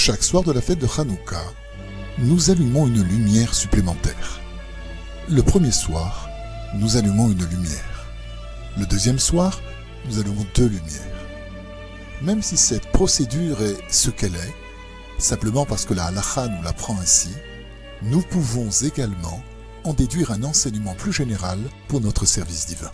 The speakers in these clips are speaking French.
Chaque soir de la fête de Hanouka, nous allumons une lumière supplémentaire. Le premier soir, nous allumons une lumière. Le deuxième soir, nous allumons 2 lumières. Même si cette procédure est ce qu'elle est, simplement parce que la halakha nous l'apprend ainsi, nous pouvons également en déduire un enseignement plus général pour notre service divin.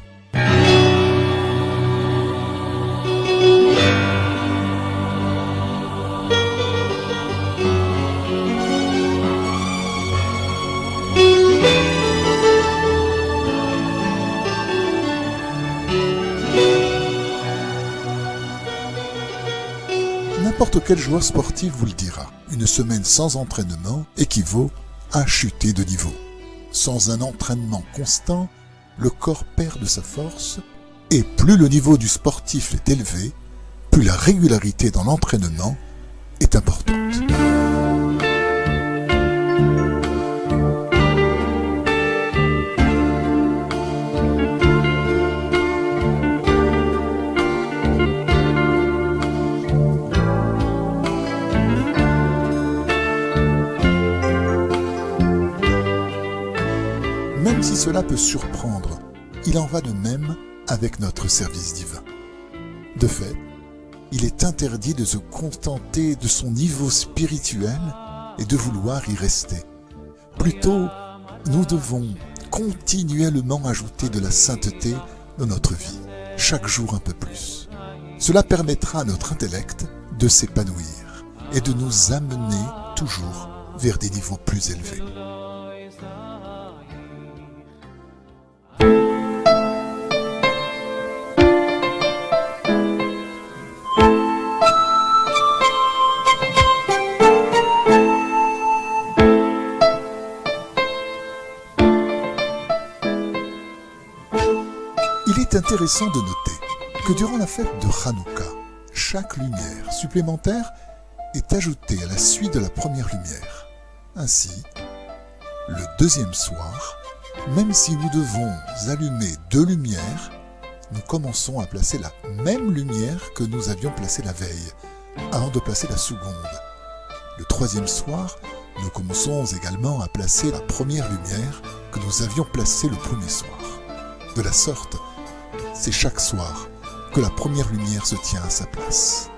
N'importe quel joueur sportif vous le dira, une semaine sans entraînement équivaut à chuter de niveau. Sans un entraînement constant, le corps perd de sa force et plus le niveau du sportif est élevé, plus la régularité dans l'entraînement est importante. Même si cela peut surprendre, il en va de même avec notre service divin. De fait, il est interdit de se contenter de son niveau spirituel et de vouloir y rester. Plutôt, nous devons continuellement ajouter de la sainteté dans notre vie, chaque jour un peu plus. Cela permettra à notre intellect de s'épanouir et de nous amener toujours vers des niveaux plus élevés. Il est intéressant de noter que durant la fête de Hanouka, chaque lumière supplémentaire est ajoutée à la suite de la première lumière. Ainsi, le deuxième soir, même si nous devons allumer 2 lumières, nous commençons à placer la même lumière que nous avions placée la veille, avant de placer la seconde. Le troisième soir, nous commençons également à placer la première lumière que nous avions placée le premier soir. De la sorte, c'est chaque soir que la première lumière se tient à sa place.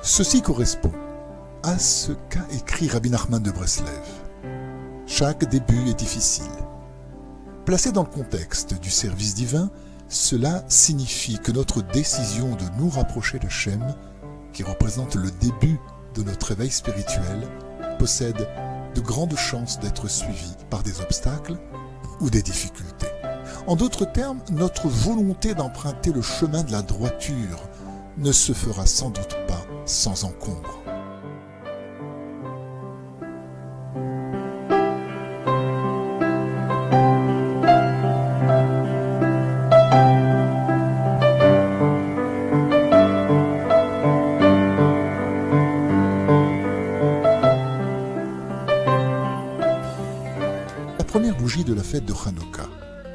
Ceci correspond à ce qu'a écrit Rabbi Nachman de Breslev. Chaque début est difficile. Placé dans le contexte du service divin, cela signifie que notre décision de nous rapprocher d'Hachem, qui représente le début de notre éveil spirituel, possède de grandes chances d'être suivie par des obstacles ou des difficultés. En d'autres termes, notre volonté d'emprunter le chemin de la droiture ne se fera sans doute pas sans encombre. La première bougie de la fête de Hanouka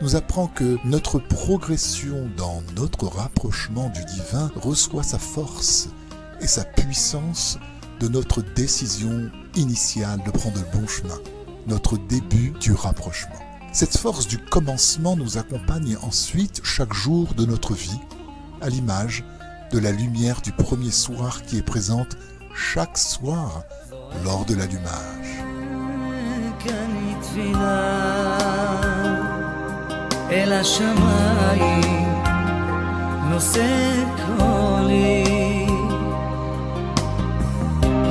nous apprend que notre progression dans notre rapprochement du divin reçoit sa force et sa puissance de notre décision initiale de prendre le bon chemin, notre début du rapprochement. Cette force du commencement nous accompagne ensuite chaque jour de notre vie, à l'image de la lumière du premier soir qui est présente chaque soir lors de l'allumage. אל השמיים נושא קולי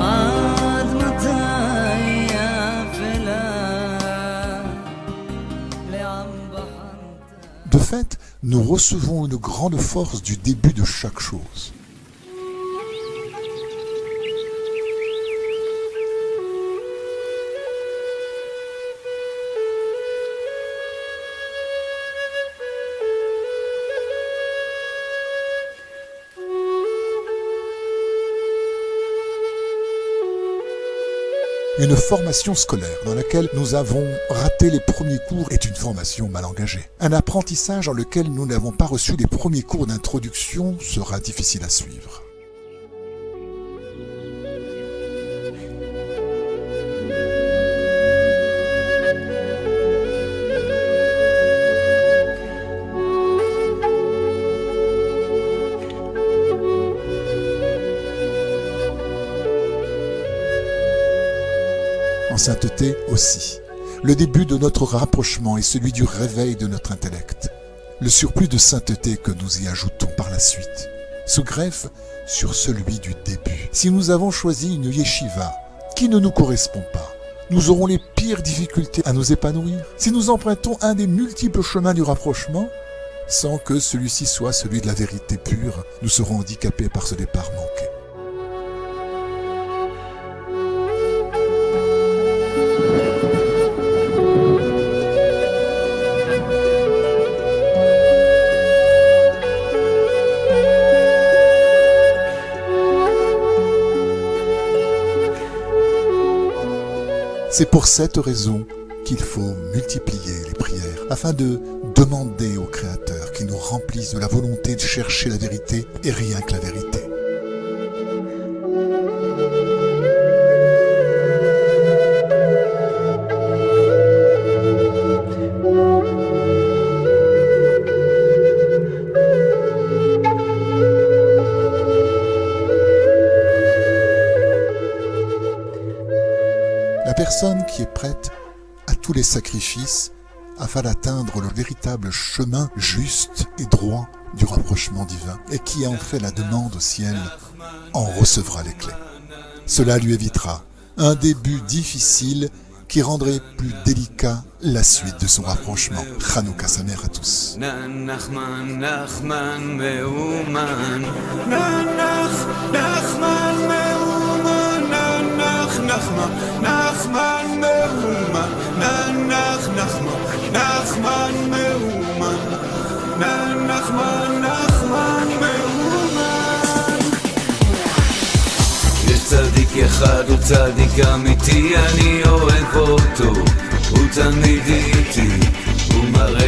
עד מתי אפלה לעם בחנת. De fait, nous recevons une grande force du début de chaque chose. Une formation scolaire dans laquelle nous avons raté les premiers cours est une formation mal engagée. Un apprentissage dans lequel nous n'avons pas reçu les premiers cours d'introduction sera difficile à suivre. En sainteté aussi, le début de notre rapprochement est celui du réveil de notre intellect. Le surplus de sainteté que nous y ajoutons par la suite se greffe sur celui du début. Si nous avons choisi une yeshiva qui ne nous correspond pas, nous aurons les pires difficultés à nous épanouir. Si nous empruntons un des multiples chemins du rapprochement, sans que celui-ci soit celui de la vérité pure, nous serons handicapés par ce départ manqué. C'est pour cette raison qu'il faut multiplier les prières, afin de demander au Créateur qu'il nous remplisse de la volonté de chercher la vérité et rien que la vérité. La personne qui est prête à tous les sacrifices afin d'atteindre le véritable chemin juste et droit du rapprochement divin et qui en fait la demande au ciel en recevra les clés. Cela lui évitera un début difficile qui rendrait plus délicat la suite de son rapprochement. Hanouka Samer à tous. יש צדיק אחד, הוא צדיק אמיתי, אני אוהב אותו, הוא תמיד איתי, הוא מראה